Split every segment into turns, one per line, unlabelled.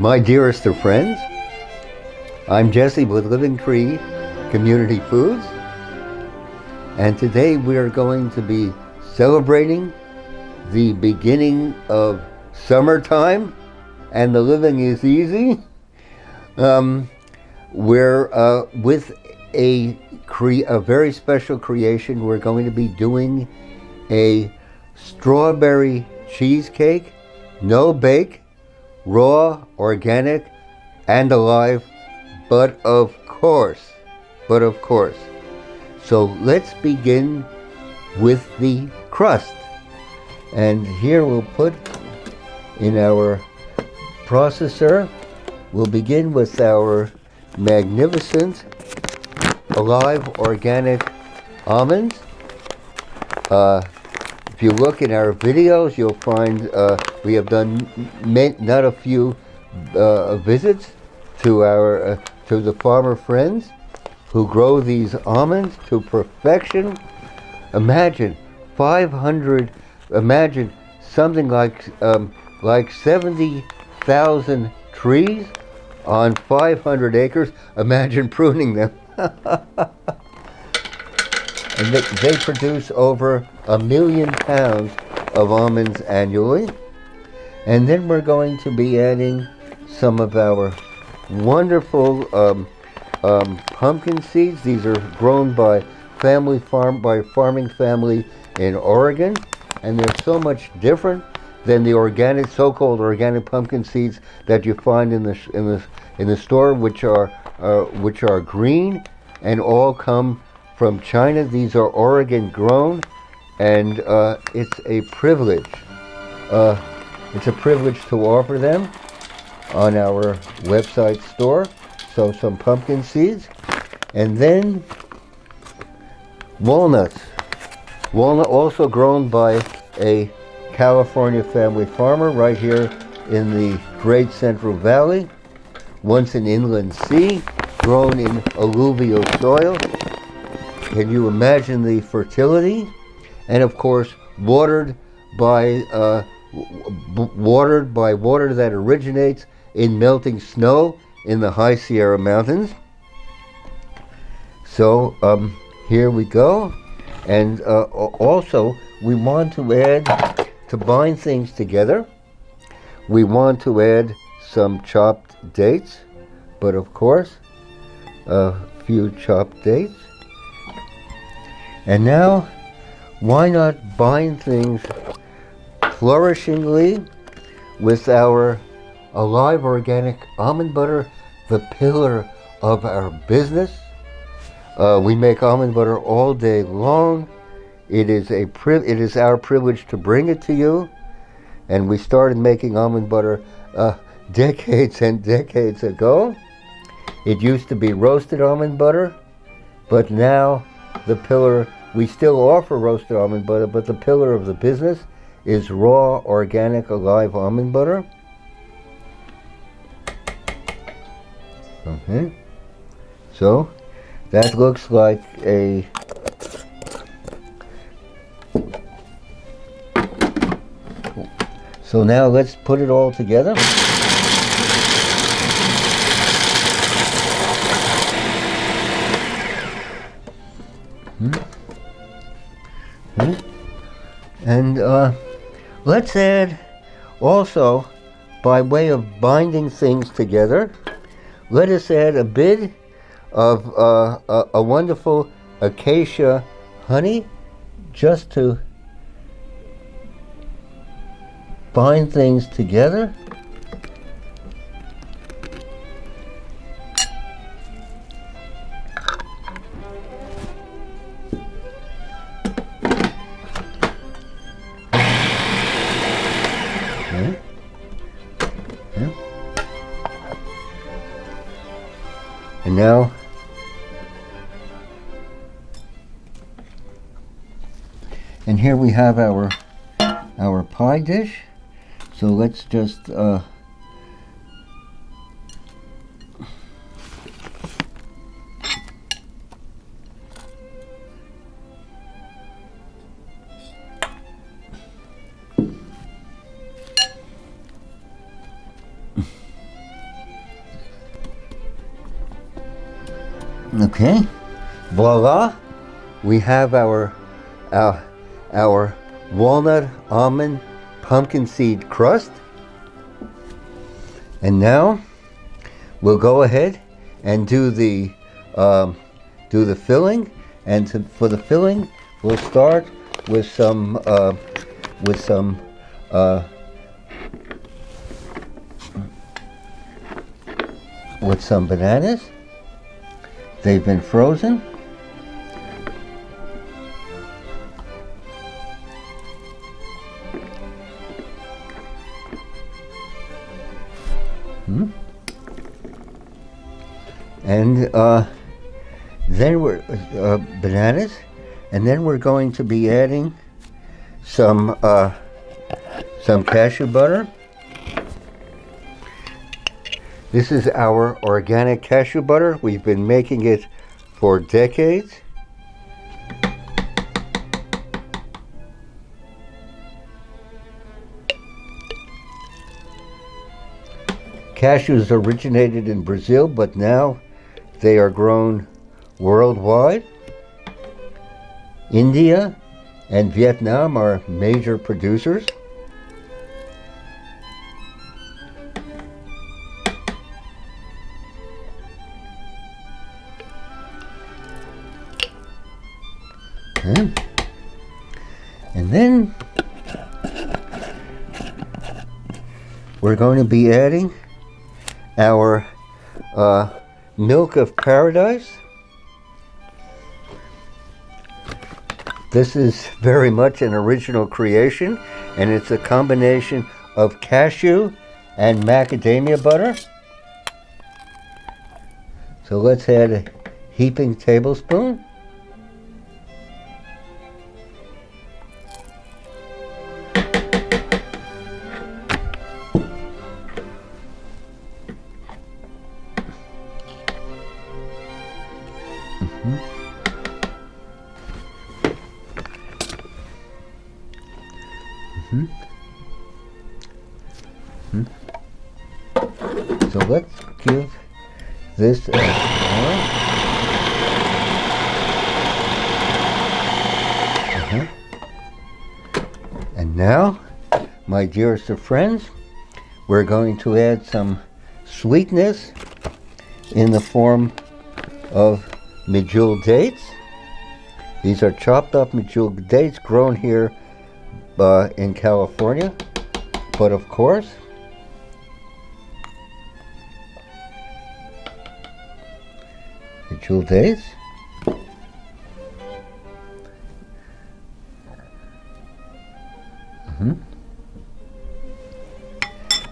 My dearest of friends, I'm Jesse with Living Tree Community Foods, and today we are going to be celebrating the beginning of summertime, and the living is easy. We're with a very special creation. We're going to be doing a strawberry cheesecake, no bake, raw, organic, and alive, but of course. So let's begin with the crust. And here we'll put in our processor, we'll begin with our magnificent alive organic almonds. If you look in our videos, you'll find we have done not a few visits to our to the farmer friends who grow these almonds to perfection. Imagine 500. Imagine something like 70,000 trees on 500 acres. Imagine pruning them. And they produce over 1 million pounds of almonds annually. And then we're going to be adding some of our wonderful pumpkin seeds. These are grown by farming family in Oregon, and they're so much different than the organic, so-called organic pumpkin seeds that you find in the store, which are green and all come from China. These are Oregon grown, and it's a privilege. It's a privilege to offer them on our website store. So some pumpkin seeds, and then walnuts. Walnut also grown by a California family farmer right here in the Great Central Valley. Once an inland sea, grown in alluvial soil. Can you imagine the fertility? And of course, watered by water that originates in melting snow in the high Sierra Mountains. So here we go. And also we want to add, to bind things together, we want to add some chopped dates, but of course a few chopped dates. And now, why not bind things flourishingly with our alive organic almond butter, the pillar of our business. We make almond butter all day long. It is our privilege to bring it to you. And we started making almond butter decades and decades ago. It used to be roasted almond butter, but now the pillar, we still offer roasted almond butter, but the pillar of the business is raw, organic, alive almond butter. Okay, so that looks like a so now let's put it all together. And let's add also, by way of binding things together, let us add a bit of a wonderful acacia honey, just to bind things together. And now, and here we have our pie dish. So let's just Okay, voila, we have our walnut almond pumpkin seed crust. And now we'll go ahead and do the filling. And for the filling, we'll start with some bananas. They've been frozen. And then we're bananas, and then we're going to be adding some cashew butter. This is our organic cashew butter. We've been making it for decades. Cashews originated in Brazil, but now they are grown worldwide. India and Vietnam are major producers. Okay. And then we're going to be adding our milk of paradise. This is very much an original creation, and it's a combination of cashew and macadamia butter. So let's add a heaping tablespoon. So let's give this a stir. And now, my dearest of friends, we're going to add some sweetness in the form of medjool dates. These are chopped up medjool dates grown here in California, but of course, medjool dates.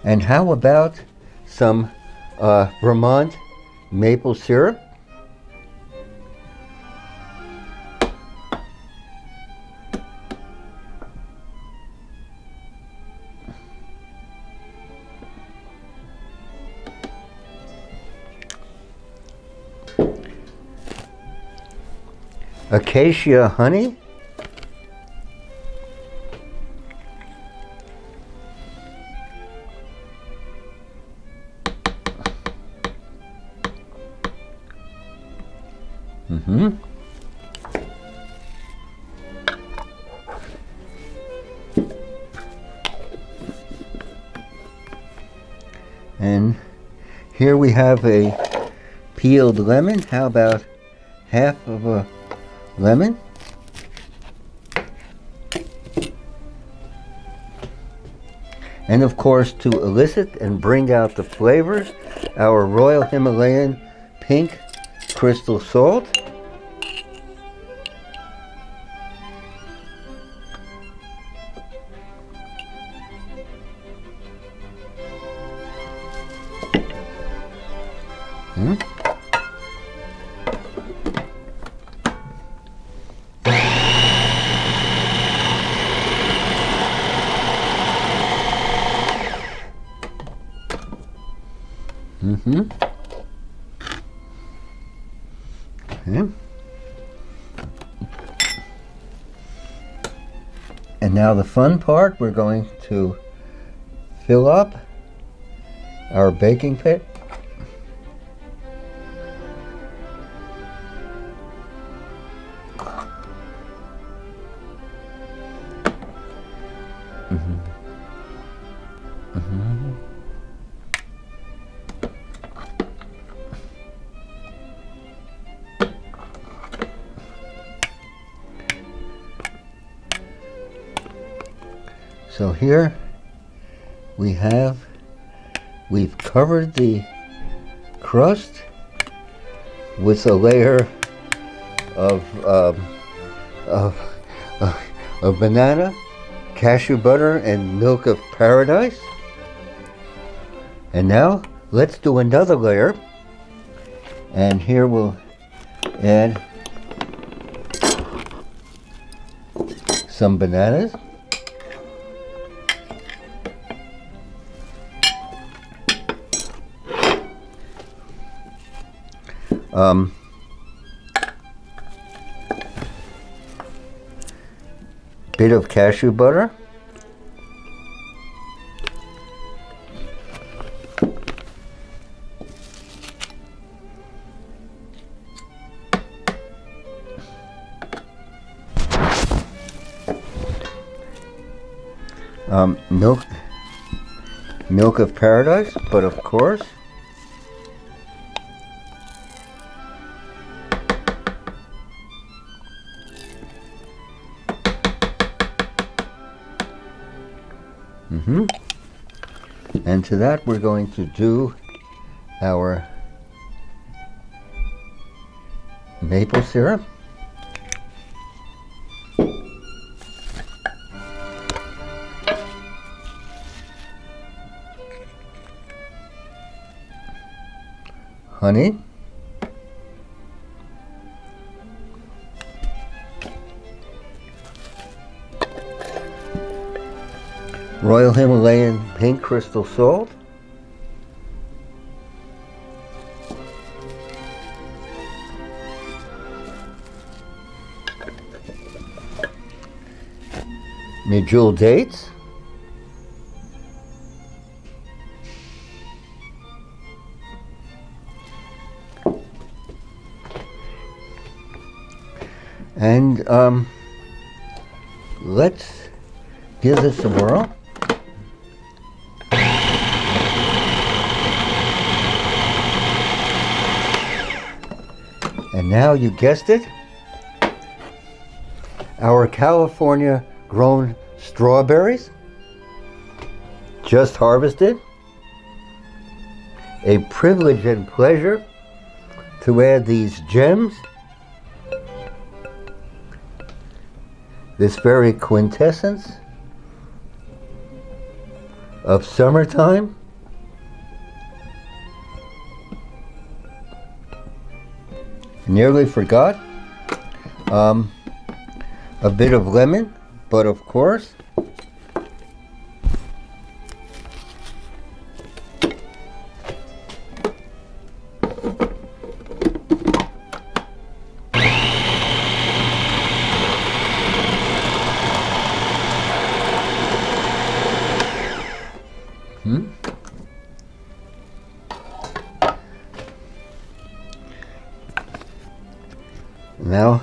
And how about some Vermont maple syrup? Acacia honey. And here we have a peeled lemon. How about half of a lemon? And of course, to elicit and bring out the flavors, our Royal Himalayan pink crystal salt. Okay. And now the fun part, we're going to fill up our baking pit. Mhm. Mhm. So here we've covered the crust with a layer of of, of banana, cashew butter, and milk of paradise. And now let's do another layer. And here we'll add some bananas. Bit of cashew butter. Milk of paradise, but of course. And to that we're going to do our maple syrup. Honey. Royal Himalayan pink crystal salt. Medjool dates. And let's give this a whirl. And now, you guessed it, our California grown strawberries, just harvested. A privilege and pleasure to add these gems, this very quintessence of summertime. Nearly forgot a bit of lemon, but of course now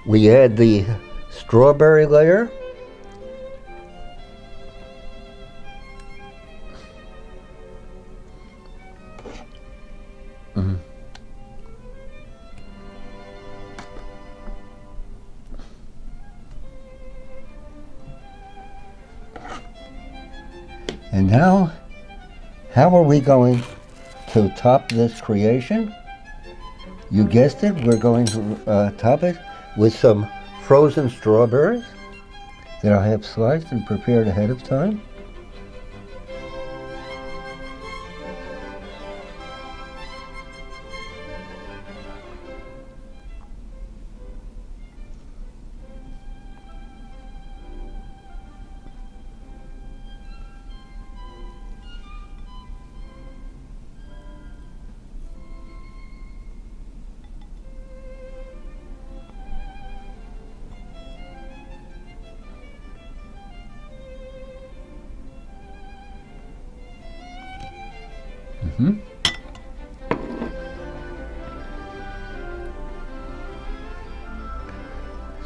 we add the strawberry layer. And now, how are we going to top this creation? You guessed it, we're going to top it with some frozen strawberries that I have sliced and prepared ahead of time.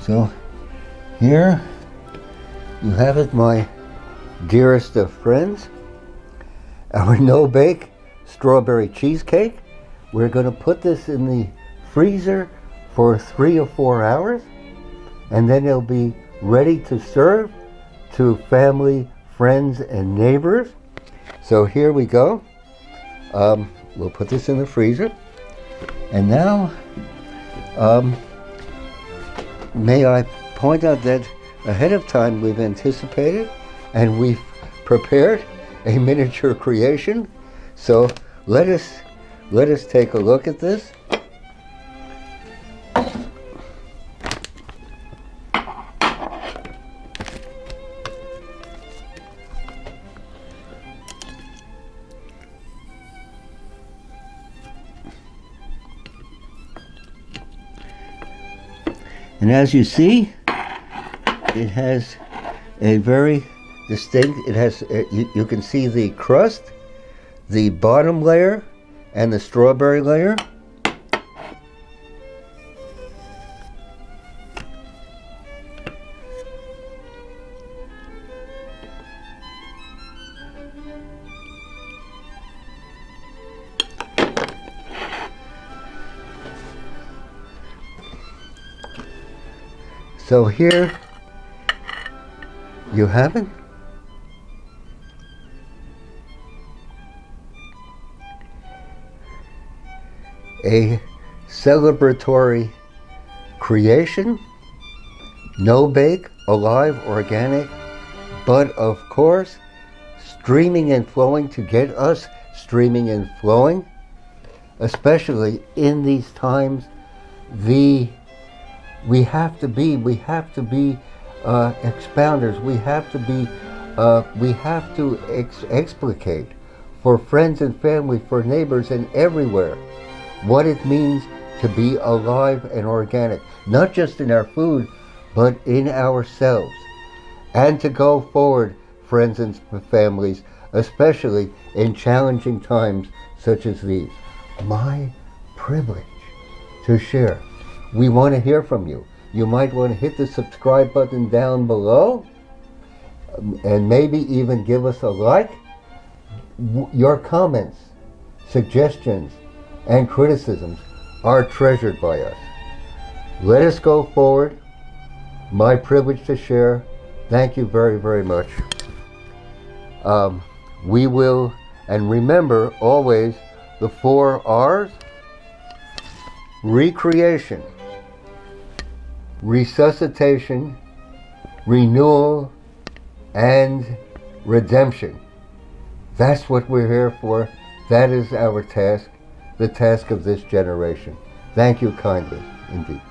So here you have it, my dearest of friends, our no-bake strawberry cheesecake. We're going to put this in the freezer for 3 or 4 hours, and then it'll be ready to serve to family, friends, and neighbors. So here we go. We'll put this in the freezer. And now, may I point out that ahead of time we've anticipated and we've prepared a miniature creation. So let us take a look at this. And as you see, it has a very distinct, it has, you can see the crust, the bottom layer, and the strawberry layer. So here you have it. A celebratory creation, no bake, alive, organic, but of course streaming and flowing to get us streaming and flowing, especially in these times. We have to be expounders. We have to explicate for friends and family, for neighbors and everywhere, what it means to be alive and organic, not just in our food, but in ourselves. And to go forward, friends and families, especially in challenging times such as these. My privilege to share. We want to hear from you. You might want to hit the subscribe button down below and maybe even give us a like. Your comments, suggestions, and criticisms are treasured by us. Let us go forward. My privilege to share. Thank you very, very much. We will, and remember always the 4 R's: recreation, resuscitation, renewal, and redemption. That's what we're here for. That is our task, the task of this generation. Thank you kindly, indeed.